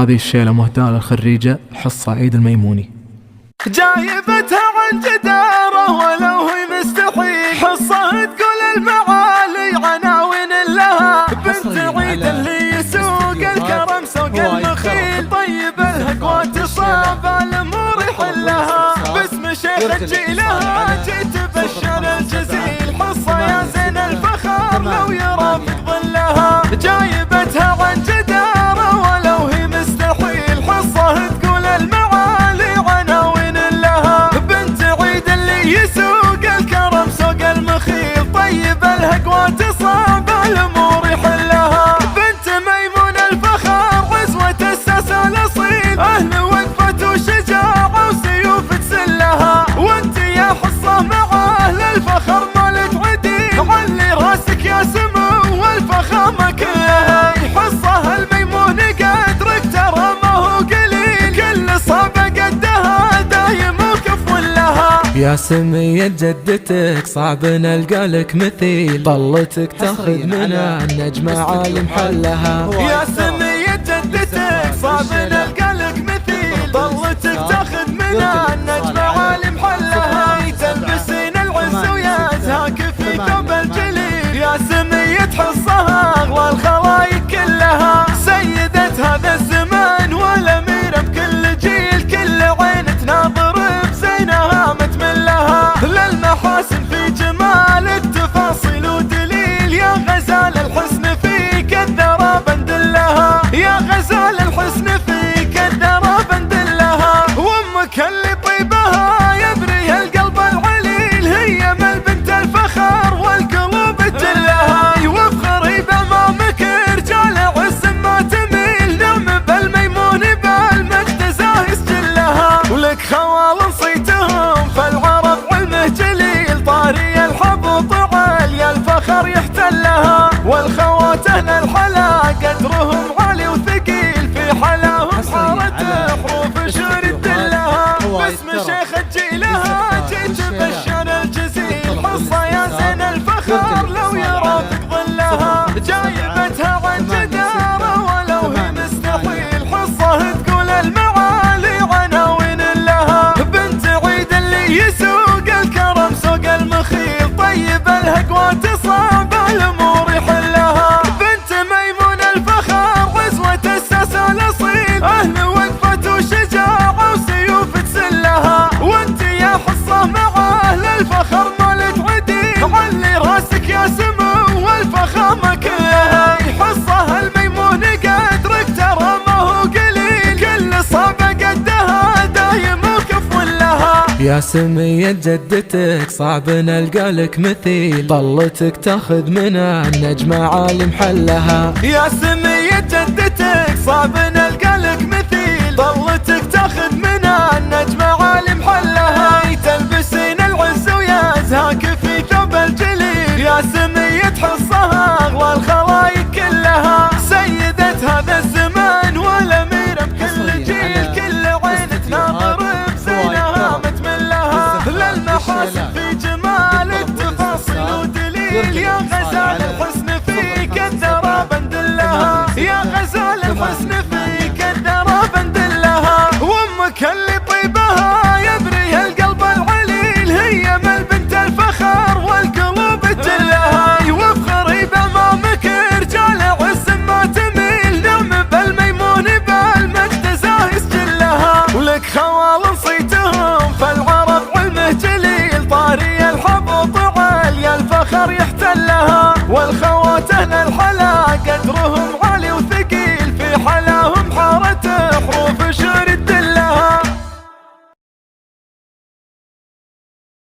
هذه الشيلة مهداة للخريجة حصة عيد الميموني. جايبتها عن جدارة ولو هي مستحيل، حصة تقول المعالي عناوين لها، بنت عيد اللي يسوق الكرم سوق المخيل، طيب الهق وتصاب الامور يحلها، باسم شيخ جيلها جيت بشر الجزيل، حصة يا زين الفخر لو يرافق ظلها، جايبتها عن جدارة ولو هي مستحيل، حصة تقول المعالي عناوين لها، بنت عيد اللي يسوق الكرم سوق المخيل، طيب الهق وتصاب الامور يحلها، بنت ميمون الفخر عزوة الساس الاصيل، اهل وقفة وشجاعة وسيوف تسلها، وانت يا حصة مع اهل الفخر ما تعدي، علي راسك يا سمو والفخامة كلها، حصة الميمون قدرك ترى ما هو قليل، كل صعبة قدها دايم وكف لها، يا سمية جدتك صعب نلقى لك مثيل، ظلتك تاخذ منها النجمة عالم حلها، يا سمية جدتك صعب نلقى لك مثيل، ظلتك تاخذ منها النجمة عالم حلها، تلبسين العز ويازهاك في ثوب الجليل، يا سمية حصها اغلى الخلايق كلها، سيدة هذا الزمان والاميرة بكل جيل، كل عين تناظر بزينها متملها، للمحاسن في جمال التفاصيل ودليل، يا غزال الحسن فيك الذرى بندلها، يا غزال الحسن فيك الذرى بندلها، وامك اللي طيبها يبري القلب العليل، هي من بنت الفخر والقلوب تجلها، وافخري بامامك رجال عز ما تميل، نعم بالميمون بالمجد زاهي سجلها، ولك خوال صيتهم فالعرب علمه جليل، طاري الحب طعال يا الفخر يحتلها، والخوات اهل الحلا قدرهم عالي وثقيل، في حلاهم صارت حروف شعر تدلها، باسم شيخ جيلها جيت بشر الجزيل، حصة يا زين الفخر لو يرافق ظلها، جايبتها عن جدارة ولو هي مستحيل، حصة تقول المعالي عناوين لها، بنت عيد اللي يسوق الكرم سوق المخيل، طيب الهق وتصاب الامور يحلها، بنت ميمون الفخر عزوة الساس الاصيل، اهل وقفة وشجاعة وسيوف تسلها، وانت يا حصة مع اهل الفخر ما تعدي، علي راسك يا سمو والفخامة كلها، حصة الميمون قدرك ترى ما هو قليل، كل صعبة قدها دايم وكف لها، يا سمية جدتك صعب نلقى لك مثيل، ظلتك تاخذ منها النجمة عالم حلها، يا سمية جدتك صعب نلقى لك مثيل، ظلتك تاخذ منها النجمة عالم حلها، تلبسين العز ويازهاك في ثوب الجليل، يا سمية حصها اغلى الخلايق كلها، سيدة هذا الزمان والاميرة بكل جيل، كل عين تناظر بزينها متملها، للمحاسن في جمال التفاصيل ودليل، يا غزال الحسن فيك الذرى بندلها، يا غزال الحسن فيك الذرى بندلها، وامك اللي طيبها يبري القلب العليل، هي من بنت الفخر والقلوب تجلها، وافخري بامامك رجال عز ما تميل، نعم بالميمون بالمجد زاهي سجلها، ولك خوال صيتهم فالعرب علمه جليل، طاري الحب طعال يا الفخر يحتلها، والخوات اهل